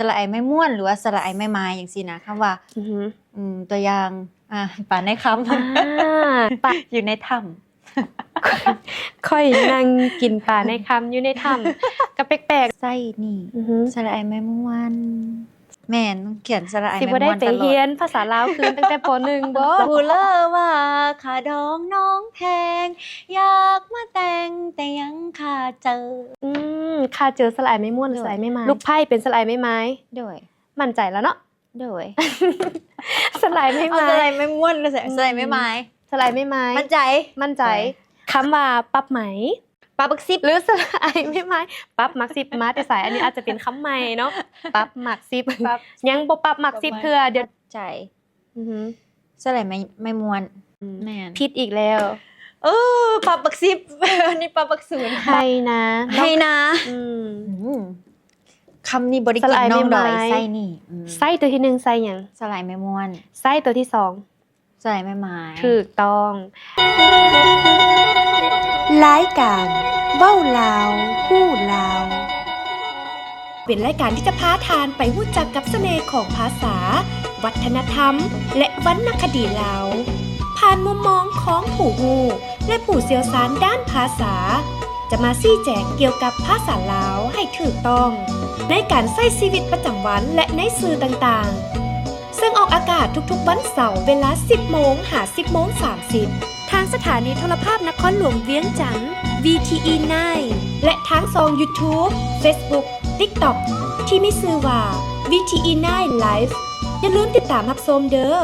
ระไอไม่ม่วนหรือว่าสระไอไม่มาอย่างซี่นะคำว่าตัวอย่างป่าในคำ ป่า อยู่ในถ้ำ ค่อยนั่งกินป่าในคำอยู่ในถ้ำก็แปลก ไส้นี่ ๆ สระไอไม่ม่วนแม่นต้องเขียนสระไอ สิ ไม่ บ่ได้ ม่วน ไป ตลอ เรีย ด นภาษาลาวคืนตั้งแต่ป .1 บ่ ผู้เลอว่าขาดองน้องแพงอยากมาแต่งแต่ยังขาดเจอ ค่าเจอสลายไม่ม่วนหรือสลายไม่ไม้ลูกไพ่เป็นสลายไม่ไม้ ด้วย มั่นใจแล้วเนาะ ด้วย สลายไม่ เอา ไม้ สระไอไม่ม่วนหรือสระไอไม่ไม้ สลายไม่ไม้ มั่นใจ มั่นใจคำว่าปรับไหม ปลาบักซิบ หรือสลายไม่ไม้ปรับมักซิบมาแต่สายอันนี้อาจจะเป็นคำใหม่เนาะปรับมักซิบ ปรับ ยังบ่ปรับมักซิบเทื่อเดี๋ยว ใจ อือหือ สระไอไม่ม่วนแม่น ผิดอีกแล้ว ปลาบักซิบ อันนี้ปลาบักศูนย์ ให้นะ ให้นะ อืม คำนี้บริ ส กิน ลาย น้องดอย ไม่ไม้ ไส้นี่ ไส้ตัวที่หนึ่งไส้หยัง สลายไม่ม่วน ไส้ตัวที่สอง สลายไม่ไม้ ถูกต้อง รายการเว้าลาวฮู้ลาว เป็นรายการที่จะพาทานไปรู้จักกับเสน่ห์ของภาษา วัฒนธรรม และวรรณคดีลาว ผ่านมุมมองของผู้ฮู้และผู้เชี่ยวชาญด้านภาษา จะมาชี้แจงเกี่ยวกับภาษาลาวให้ถูกต้อง ในการใช้ชีวิตประจำวันและในสื่อต่างๆ ซึ่งออกอากาศทุกๆวันเสาร์เวลา 10 โมงหา 10 โมง 30 ทางสถานีโทรภาพนครหลวงเวียงจันทร์ VTE 9 และทางช่อง YouTube Facebook TikTok ที่มีชื่อว่า VTE 9 Live อย่าลืมติดตามรับชมเด้อ